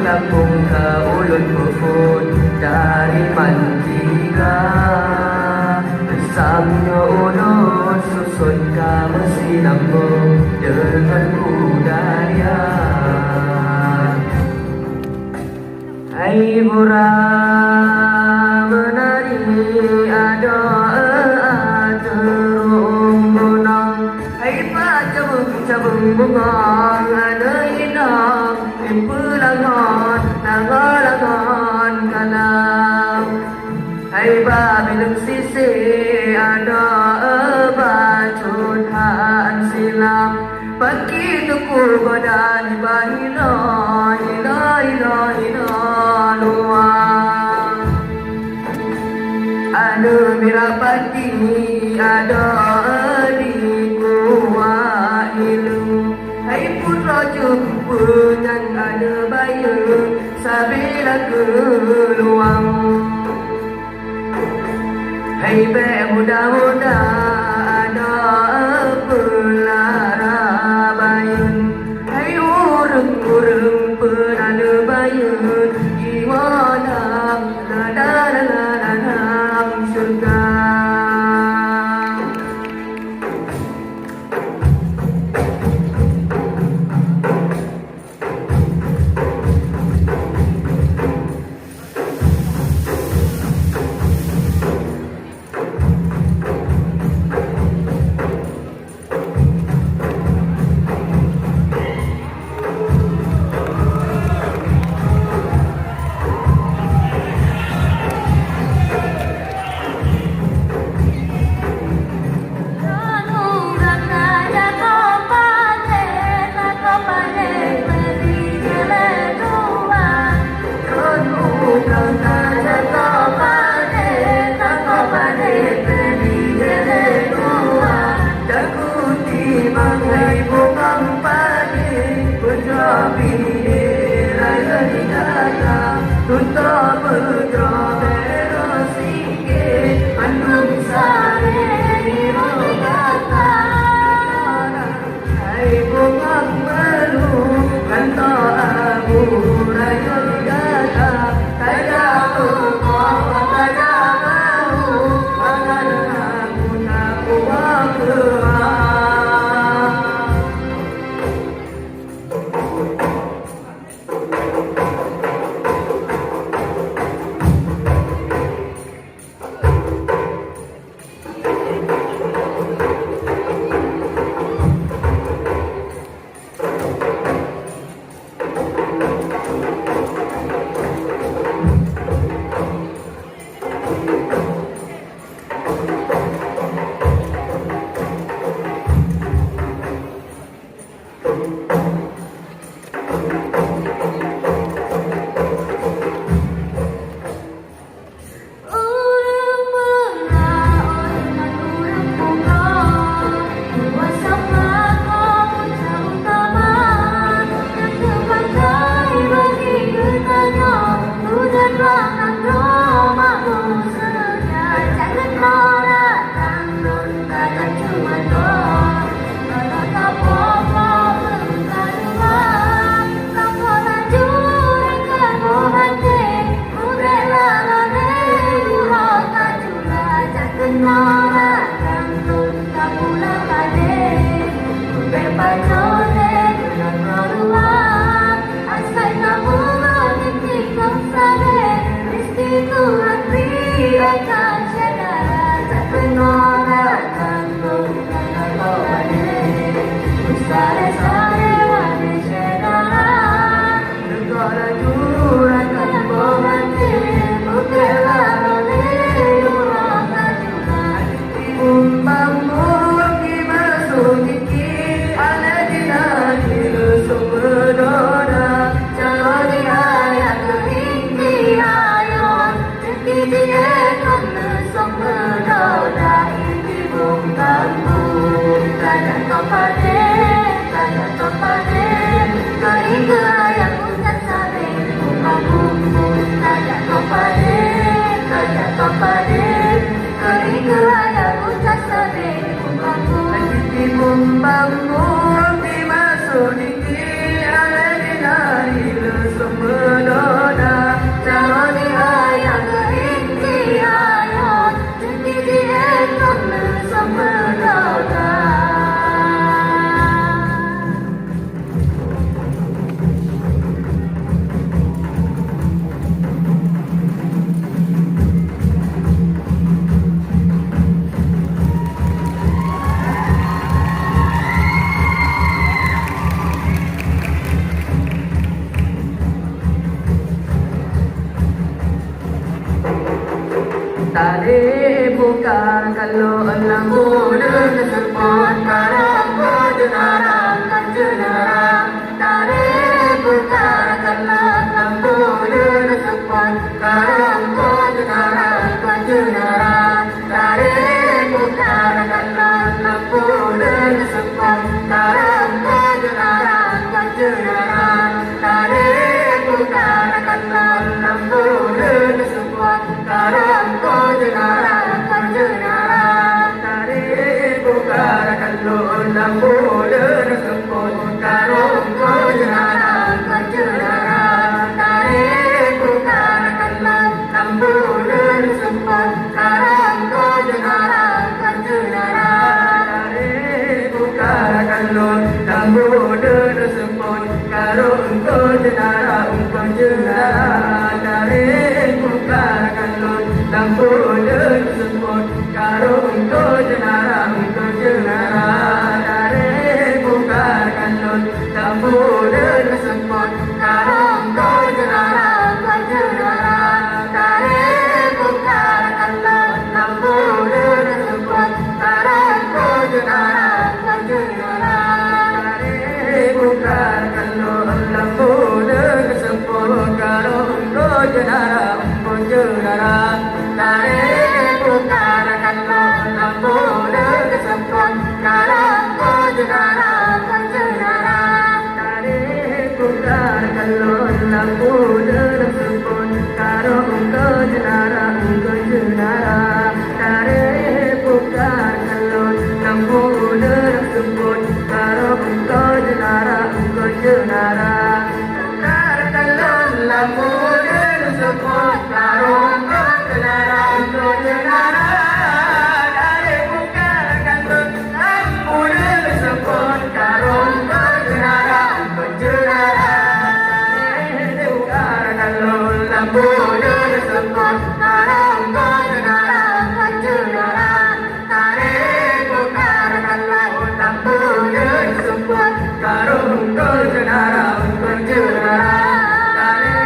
Kampung ke ulun puput dari mantika besamnya ulun susun ke mesin lambung dengan budaya. Hai pura menari ada terung gunung. Hai pak cabung bunga ada inang impulangan nangalangan kalam. Hai babileng sisi ada bacutan silam begitu kurbadan bahina hina hina hina luang. Ada mirapati ada di kuah ilu. Hai putra jumpa dan ada bayar sabila keluang. Hai bek muda-muda ada pelara bayun. Hai urang-urang penada bayun jiwa dalam dalam surga. Nara, Kantun, Kapula. pagnote Nagkaruan Asal namungan Hindi kang sari Restituan Akan syadara Tak penolak Kangkung Nagkabalik Usare-sare Wani syadara Negara juragan Bohati Mutela Noleh Yurang Kajunan Membangun di masuk gigi Ala dinahil sumberdoda Cara dia yang tinggi ayon Tinggi dia kena sempurna Ini bukan Tanya kepada Tanya kepada Kehingga yang ucap saling Bukan bumbu Tanya kepada Tanya kepada Kehingga yang ucap saling Bukan bumbu Membangun di masuk gigi Ala dinahil sumberdoda Cara dia yang tinggi ayon Tinggi dia kena sempurna Tadi bukan kalau lampu dan sepon Karang jenarang dan jenarang Tari bukan kalau lampu dan sepon Karang jenarang dan jenarang Tadi bukan kalau lampu dan sepon Karang jenarang dan jenarang Tadi bukan kalau lampu dan sepon Karang jenarang dan jenarang Tadi bukan kalau lampu dan sepon Karang jenarang dan jenarang Tadi bukan kalau lampu dan sepon Karang jenarang dan jenarang Tadi bukan kalau lampu dan sepon Karang jenarang dan jenarang Tadi bukan kalau lampu dan sepon Karang jenarang dan jenarang Tadi bukan kalau lampu dan sepon Karang jenarang dan jenarang Tadi bukan kalau lampu dan sepon Karang jenarang dan jenarang Tadi bukan kalau lampu dan sepon Karang jenarang dan jenarang Tadi bukan kalau lampu dan sepon Karang jenarang dan jenarang Tadi bukan kalau lampu dan sepon Karang jenarang dan jenarang Tadi bukan kalau lampu dan sepon Karang jenarang dan jenarang Bukan kalau lampu dan sepon Karang jenarang dan jenarang Tadi bukan kalau lampu dan sepon Karang jenarang dan jenarang Tadi bukan kalau lampu dan sepon Karang jenarang dan jenarang Tadi bukan kalau lampu dan sepon Karang jenarang dan jenarang Tadi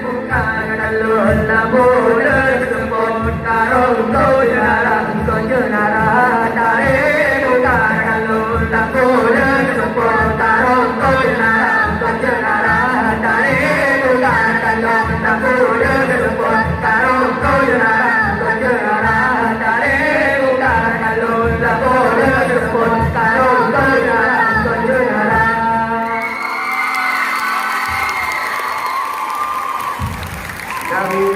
bukan kalau lampu dan sepon Karang jenarang dan jenarang Tadi bukan kalau lampu dan sepon Karang jenarang dan jenarang Tadi bukan kalau lampu dan sepon Karang jenarang dan jenarang Tadi bukan kalau lampu dan sepon Karang jenarang dan jenarang Kami